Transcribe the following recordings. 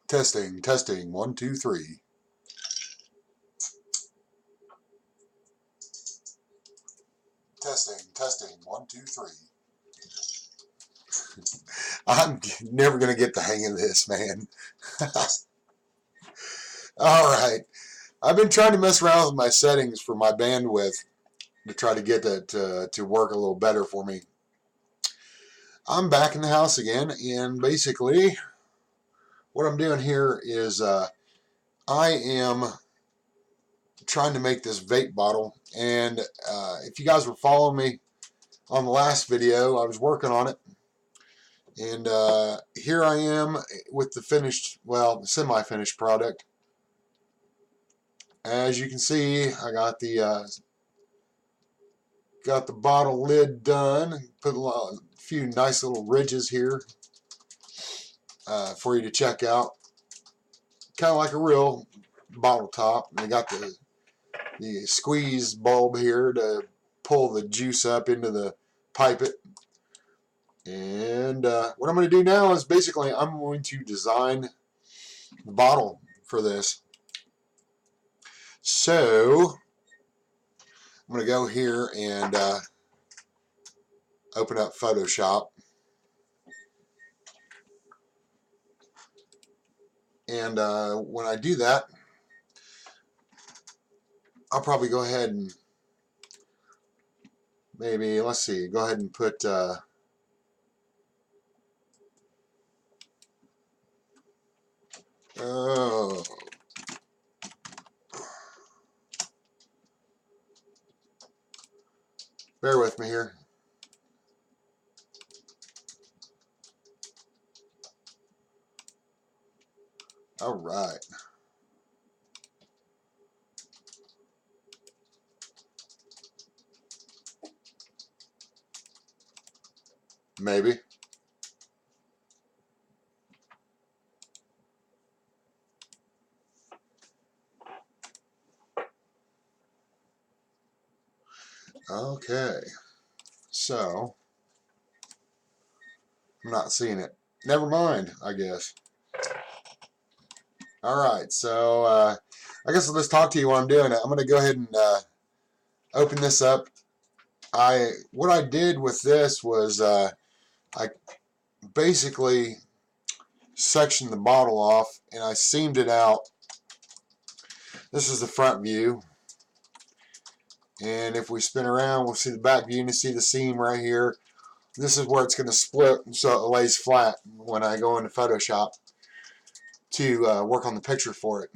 Testing, testing, 1, 2, 3. Testing, testing, 1, 2, 3. I'm never going to get the hang of this, man. Alright. I've been trying to mess around with my settings for my bandwidth to try to get that to work a little better for me. I'm back in the house again, and basically what I'm doing here is I am trying to make this vape bottle, and if you guys were following me on the last video, I was working on it, and here I am with the finished, well, semi-finished product. As you can see, I got the bottle lid done. Put a few nice little ridges here for you to check out. Kind of like a real bottle top. And I got the squeeze bulb here to pull the juice up into the pipette. And what I'm going to do now is basically I'm going to design the bottle for this. So I'm going to go here and open up Photoshop. And when I do that, I'll probably go ahead and maybe, let's see, go ahead and put oh, bear with me here. All right. Maybe. Okay. So, I'm not seeing it. Never mind, I guess. Alright, so I guess I'll just talk to you while I'm doing it. I'm going to go ahead and open this up. What I did with this was I basically sectioned the bottle off and I seamed it out. This is the front view. And if we spin around, we'll see the back view and you see the seam right here. This is where it's going to split so it lays flat when I go into Photoshop to work on the picture for it.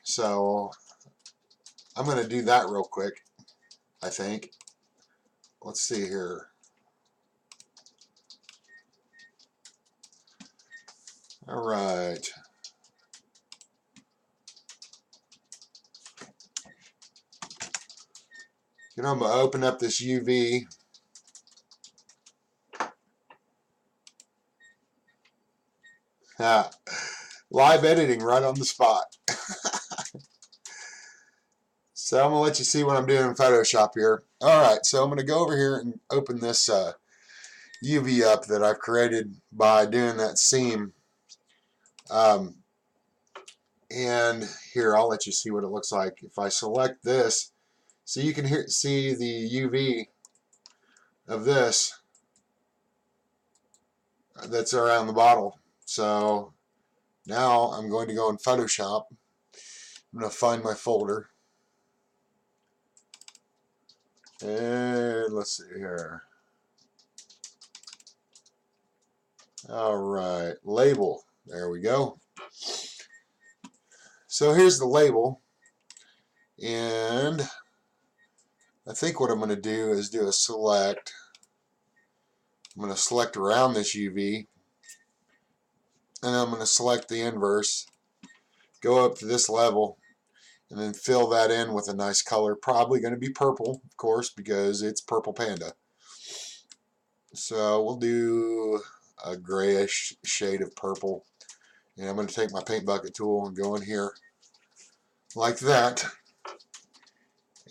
So I'm going to do that real quick, I think. Let's see here. Alright. You know, I'm going to open up this UV. Live editing right on the spot. So I'm going to let you see what I'm doing in Photoshop here. Alright, so I'm going to go over here and open this UV up that I've created by doing that seam. And here, I'll let you see what it looks like. If I select this, so you can see the UV of this that's around the bottle. So now I'm going to go in Photoshop. I'm going to find my folder. And let's see here. Alright, label. There we go. So here's the label. And I think what I'm going to do is do a select. I'm going to select around this UV. And I'm going to select the inverse. Go up to this level. And then fill that in with a nice color. Probably going to be purple, of course, because it's Purple Panda. So we'll do a grayish shade of purple. And I'm going to take my paint bucket tool and go in here like that.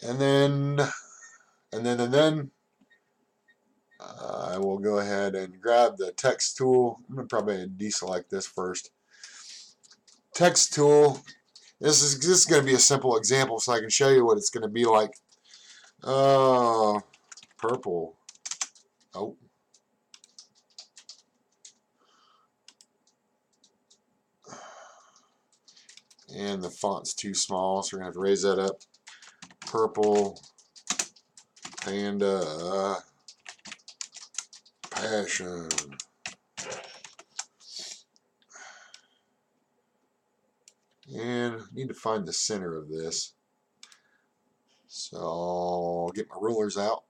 And then I will go ahead and grab the text tool. I'm going to probably deselect this first. text tool. This is going to be a simple example so I can show you what it's going to be like. Purple. Oh. And the font's too small, so we're going to have to raise that up. Purple Panda Passion. And I need to find the center of this. So I'll get my rulers out.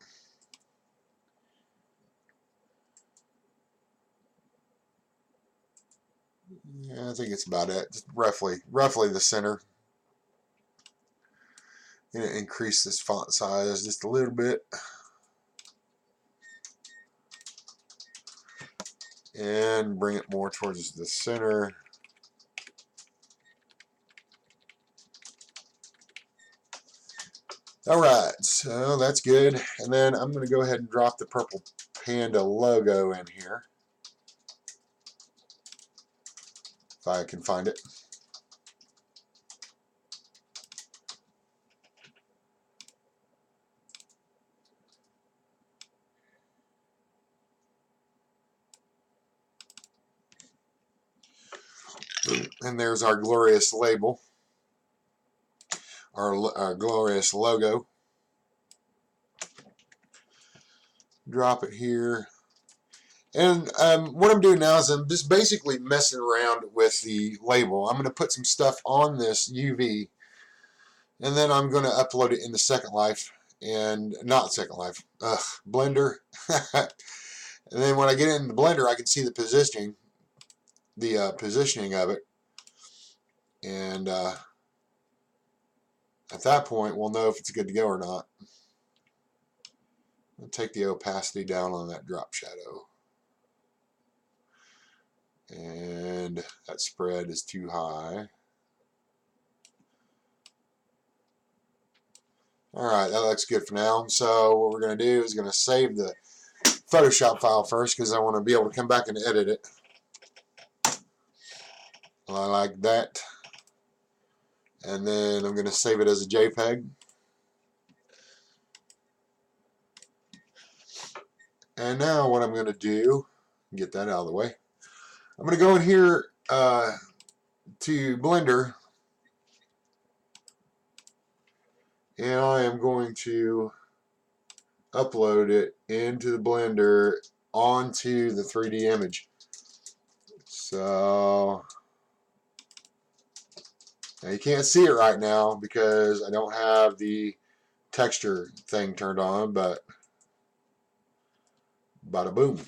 Yeah, I think it's about it. Just roughly the center. And increase this font size just a little bit. And bring it more towards the center. Alright, so that's good. And then I'm going to go ahead and drop the purple Panda logo in here. If I can find it. And there's our glorious label. Our glorious logo. Drop it here. And what I'm doing now is I'm just basically messing around with the label. I'm going to put some stuff on this UV, and then I'm going to upload it into Second Life, and not Second Life, Blender. And then when I get into Blender, I can see the positioning of it, and at that point, we'll know if it's good to go or not. I'll take the opacity down on that drop shadow. And that spread is too high. Alright, that looks good for now. So what we're going to do is going to save the Photoshop file first because I want to be able to come back and edit it. I like that. And then I'm going to save it as a JPEG. And now what I'm going to do, get that out of the way, I'm going to go in here to Blender, and I am going to upload it into the Blender onto the 3D image. So now you can't see it right now because I don't have the texture thing turned on, but bada boom.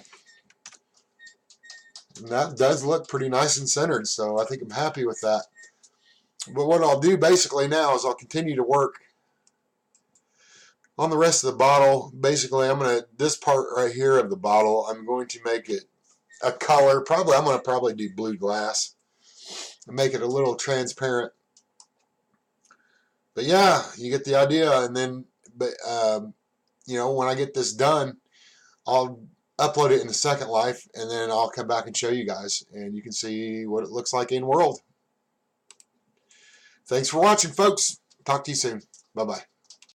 And that does look pretty nice and centered, so I think I'm happy with that. But what I'll do basically now is I'll continue to work on the rest of the bottle. Basically, this part right here of the bottle, I'm going to make it a color. I'm going to probably do blue glass and make it a little transparent. But yeah, you get the idea. And then, you know, when I get this done, I'll upload it in the Second Life, and then I'll come back and show you guys, and you can see what it looks like in world. Thanks for watching, folks. Talk to you soon. Bye-bye.